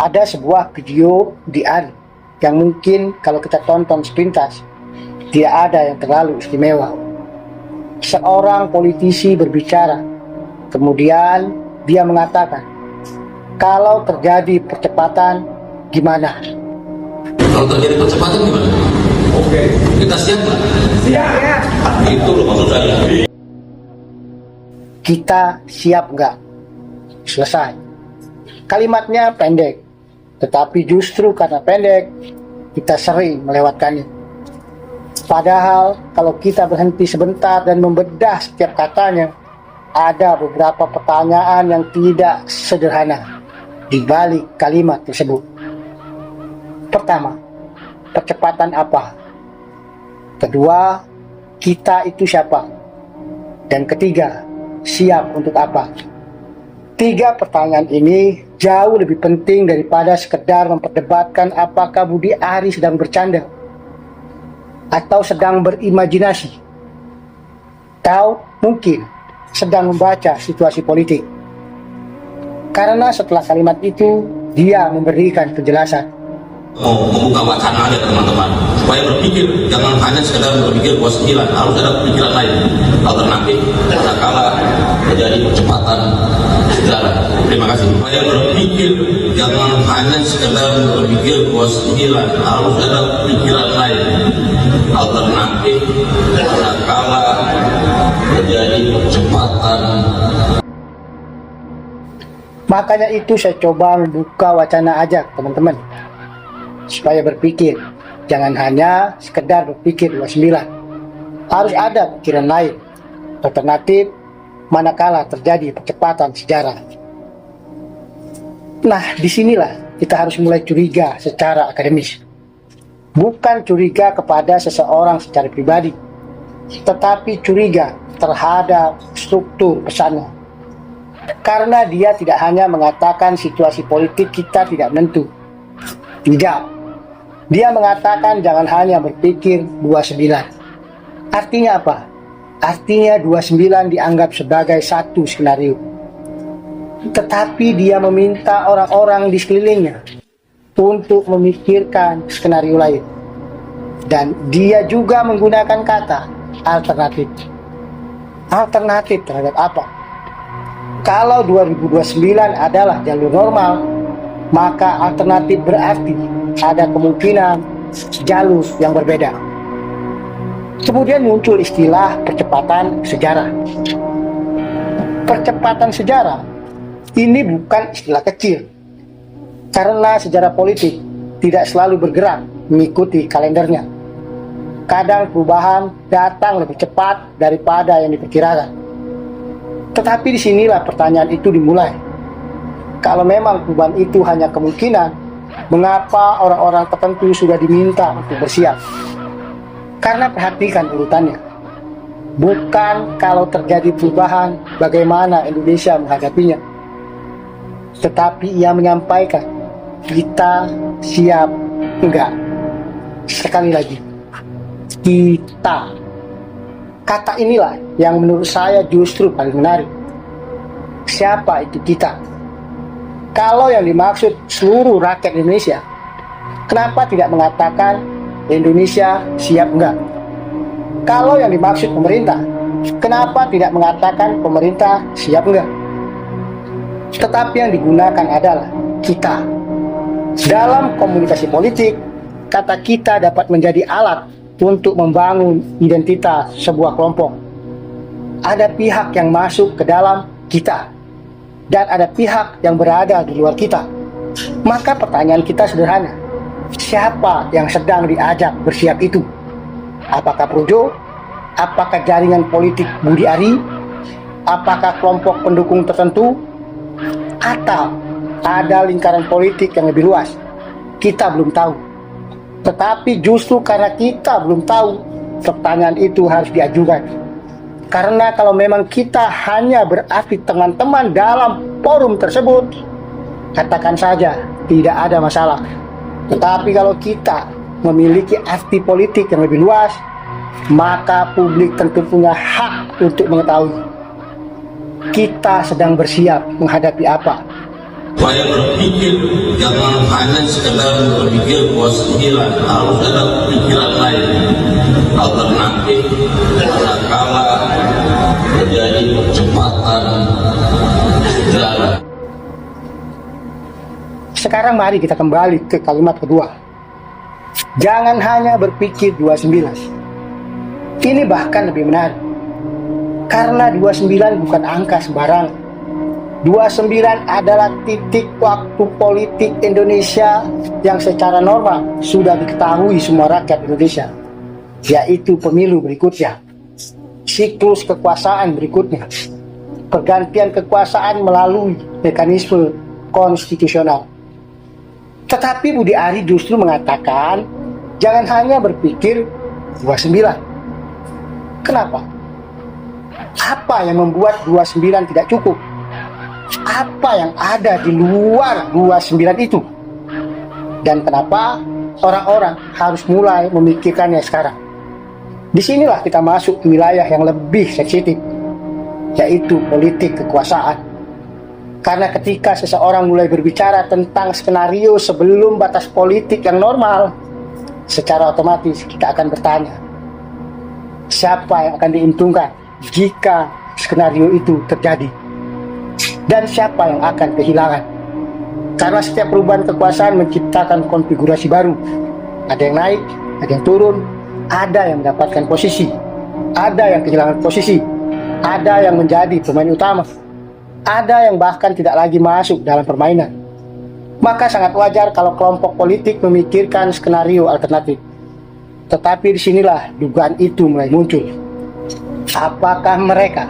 Ada sebuah video di ARI yang mungkin kalau kita tonton sepintas tidak ada yang terlalu istimewa. Seorang politisi berbicara, kemudian dia mengatakan, kalau terjadi percepatan gimana? Kalau terjadi percepatan gimana? Oke. Kita siap nggak? Siap. Itu loh maksud saya. Kita siap nggak? Selesai. Kalimatnya pendek, tetapi justru karena pendek, kita sering melewatkannya. Padahal kalau kita berhenti sebentar dan membedah setiap katanya, ada beberapa pertanyaan yang tidak sederhana di balik kalimat tersebut. Pertama, percepatan apa? Kedua, kita itu siapa? Dan ketiga, siap untuk apa? Tiga pertanyaan ini jauh lebih penting daripada sekedar memperdebatkan apakah Budi Ari sedang bercanda atau sedang berimajinasi, atau mungkin sedang membaca situasi politik. Karena setelah kalimat itu, dia memberikan penjelasan. Mau membuka wacana aja teman-teman, supaya berpikir, jangan hanya sekedar berpikir puas 9, harus ada pikiran lain, alternatif. Karena kala terjadi percepatan sejarah. Terima kasih. Supaya berpikir, jangan hanya sekedar berpikir puas 9, harus ada pikiran lain, alternatif. Karena kala terjadi percepatan. Makanya itu saya coba membuka wacana aja teman-teman, supaya berpikir, jangan hanya sekedar berpikir 29. Harus ada pikiran lain, alternatif, manakala terjadi percepatan sejarah. Nah, disinilah kita harus mulai curiga secara akademis. Bukan curiga kepada seseorang secara pribadi, tetapi curiga terhadap struktur pesannya. Karena dia tidak hanya mengatakan situasi politik kita tidak menentu. Tidak. Dia mengatakan jangan hanya berpikir 29. Artinya apa? Artinya 29 dianggap sebagai satu skenario. Tetapi dia meminta orang-orang di sekelilingnya untuk memikirkan skenario lain. Dan dia juga menggunakan kata alternatif. Alternatif terhadap apa? Kalau 2029 adalah jalur normal, maka alternatif berarti ada kemungkinan jalur yang berbeda. Kemudian muncul istilah percepatan sejarah. Percepatan sejarah ini bukan istilah kecil, karena sejarah politik tidak selalu bergerak mengikuti kalendernya. Kadang perubahan datang lebih cepat daripada yang diperkirakan. Tetapi disinilah pertanyaan itu dimulai. Kalau memang perubahan itu hanya kemungkinan, mengapa orang-orang tertentu sudah diminta untuk bersiap? Karena perhatikan urutannya. Bukan kalau terjadi perubahan, bagaimana Indonesia menghadapinya. Tetapi ia menyampaikan, kita siap enggak? Sekali lagi, kita. Kata inilah yang menurut saya justru paling menarik. Siapa itu kita? Kalau yang dimaksud seluruh rakyat Indonesia, kenapa tidak mengatakan Indonesia siap enggak? Kalau yang dimaksud pemerintah, kenapa tidak mengatakan pemerintah siap enggak? Tetapi yang digunakan adalah kita. Dalam komunikasi politik, kata kita dapat menjadi alat untuk membangun identitas sebuah kelompok. Ada pihak yang masuk ke dalam kita, dan ada pihak yang berada di luar kita. Maka pertanyaan kita sederhana, siapa yang sedang diajak bersiap itu? Apakah Projo? Apakah jaringan politik Budi Ari? Apakah kelompok pendukung tertentu? Atau ada lingkaran politik yang lebih luas? Kita belum tahu. Tetapi justru karena kita belum tahu, pertanyaan itu harus diajukan. Karena kalau memang kita hanya berarti teman-teman dalam forum tersebut, katakan saja tidak ada masalah. Tetapi kalau kita memiliki arti politik yang lebih luas, maka publik tentu punya hak untuk mengetahui kita sedang bersiap menghadapi apa. Supaya berpikir jangan hanya sekedar berpikir positif, harus ada pikiran lain, alternatif, manakala terjadi percepatan sejarah. Sekarang mari kita kembali ke kalimat kedua. Jangan hanya berpikir 29. Ini bahkan lebih menarik. Karena 29 bukan angka sembarangan. 29 adalah titik waktu politik Indonesia yang secara normal sudah diketahui semua rakyat Indonesia, yaitu pemilu berikutnya, siklus kekuasaan berikutnya, pergantian kekuasaan melalui mekanisme konstitusional. Tetapi Budi Ari justru mengatakan jangan hanya berpikir 29. Kenapa? Apa yang membuat 29 tidak cukup? Apa yang ada di luar 29 itu? Dan kenapa orang-orang harus mulai memikirkannya sekarang? Disinilah kita masuk ke wilayah yang lebih sensitif, yaitu politik kekuasaan. Karena ketika seseorang mulai berbicara tentang skenario sebelum batas politik yang normal, secara otomatis kita akan bertanya, siapa yang akan diuntungkan jika skenario itu terjadi? Dan siapa yang akan kehilangan? Karena setiap perubahan kekuasaan menciptakan konfigurasi baru. Ada yang naik, ada yang turun, ada yang mendapatkan posisi, ada yang kehilangan posisi, ada yang menjadi pemain utama, ada yang bahkan tidak lagi masuk dalam permainan. Maka sangat wajar kalau kelompok politik memikirkan skenario alternatif. Tetapi disinilah dugaan itu mulai muncul. Apakah mereka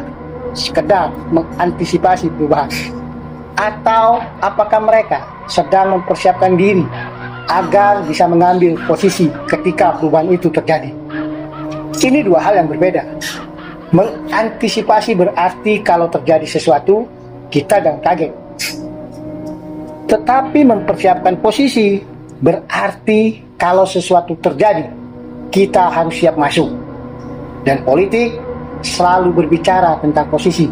sekedar mengantisipasi perubahan, atau apakah mereka sedang mempersiapkan diri agar bisa mengambil posisi ketika perubahan itu terjadi? Ini dua hal yang berbeda. Mengantisipasi berarti kalau terjadi sesuatu kita jangan kaget. Tetapi mempersiapkan posisi berarti kalau sesuatu terjadi kita harus siap masuk. Dan politik selalu berbicara tentang posisi.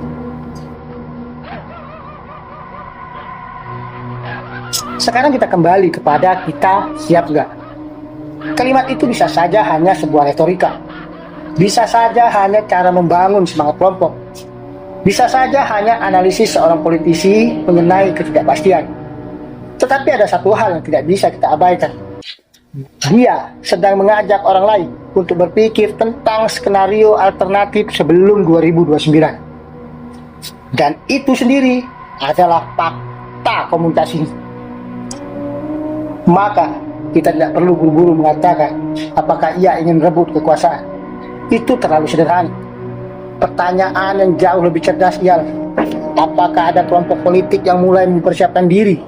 Sekarang kita kembali kepada kita siap nggak? Kalimat itu bisa saja hanya sebuah retorika, bisa saja hanya cara membangun semangat kelompok, bisa saja hanya analisis seorang politisi mengenai ketidakpastian. Tetapi ada satu hal yang tidak bisa kita abaikan. Dia sedang mengajak orang lain untuk berpikir tentang skenario alternatif sebelum 2029. Dan itu sendiri adalah fakta komunikasi. Maka kita tidak perlu buru-buru mengatakan apakah ia ingin rebut kekuasaan. Itu terlalu sederhana. Pertanyaan yang jauh lebih cerdas ialah, apakah ada kelompok politik yang mulai mempersiapkan diri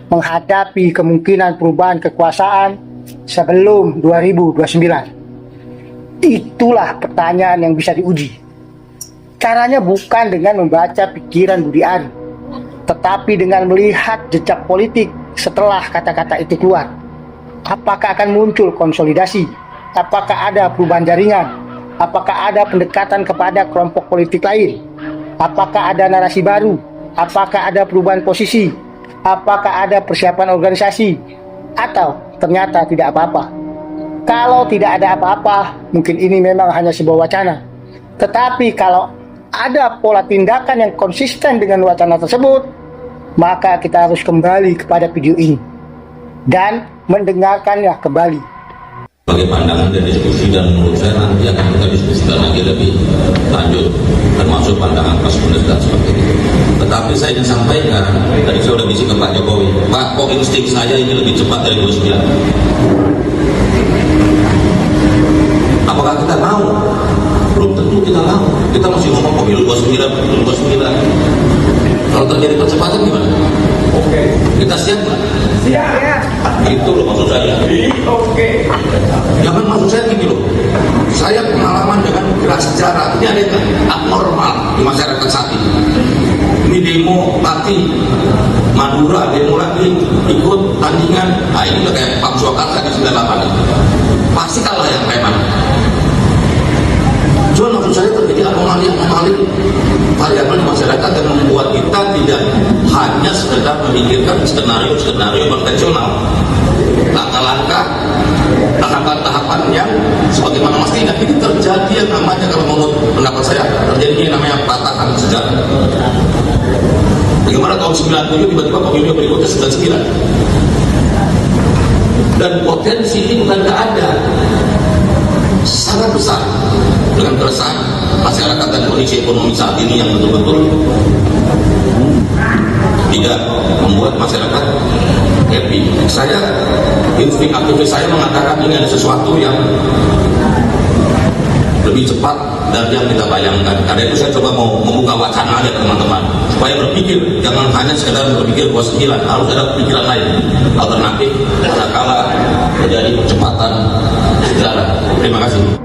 menghadapi kemungkinan perubahan kekuasaan sebelum 2029? Itulah pertanyaan yang bisa diuji. Caranya bukan dengan membaca pikiran Budi Ari, tetapi dengan melihat jejak politik setelah kata-kata itu keluar. Apakah akan muncul konsolidasi? Apakah ada perubahan jaringan? Apakah ada pendekatan kepada kelompok politik lain? Apakah ada narasi baru? Apakah ada perubahan posisi? Apakah ada persiapan organisasi? Atau ternyata tidak apa-apa? Kalau tidak ada apa-apa, mungkin ini memang hanya sebuah wacana. Tetapi kalau ada pola tindakan yang konsisten dengan wacana tersebut, maka kita harus kembali kepada video ini dan mendengarkannya kembali. Sebagai pandangan dan diskusi, dan menurut saya nanti akan kita diskusikan lagi lebih lanjut, termasuk pandangan Mas Bundes dan sebagainya. Tetapi saya ingin sampaikan, tadi saya sudah bisik ke Pak Jokowi, Pak, kok insting saya ini lebih cepat dari 29? Apakah kita tahu? Belum tentu kita tahu. Kita masih ngomong pemilu 29, pemilu 29. Kalau terjadi percepatan gimana? Oke. Kita siap nggak? Siap. Itu loh maksud saya. Oke. Jangan maksud saya gini loh. Saya pengalaman dengan gerak sejarah. Ini ada yang abnormal di masyarakat saat ini. Ini demo Pati, Madura, demo lagi, ikut tandingan. Nah ini udah kayak Pak Swakarsa di 98 itu. Pasti kalah yang kayak mana. Cuma maksud saya terjadi anomali variabel di masyarakat yang membuat kita tidak hanya sekedar memikirkan skenario konvensional, langkah-langkah, tahapan-tahapan yang sebagaimana mestinya. Ini terjadi yang namanya, kalau menurut pendapat saya, terjadi yang namanya patahan sejarah. Bagaimana tahun 97 tiba-tiba pemilu berikutnya 99, dan potensi ini bukan nggak ada, sangat besar, dengan keresahan masyarakat dan kondisi ekonomi saat ini yang betul-betul tidak membuat masyarakat happy. Saya, insting aktivis saya mengatakan ini ada sesuatu yang lebih cepat dari yang kita bayangkan. Karena itu saya coba mau membuka wacana aja teman-teman, supaya berpikir, jangan hanya sekedar berpikir bahwa 9, harus ada pikiran lain, alternatif, manakala terjadi percepatan sejarah. Terima kasih.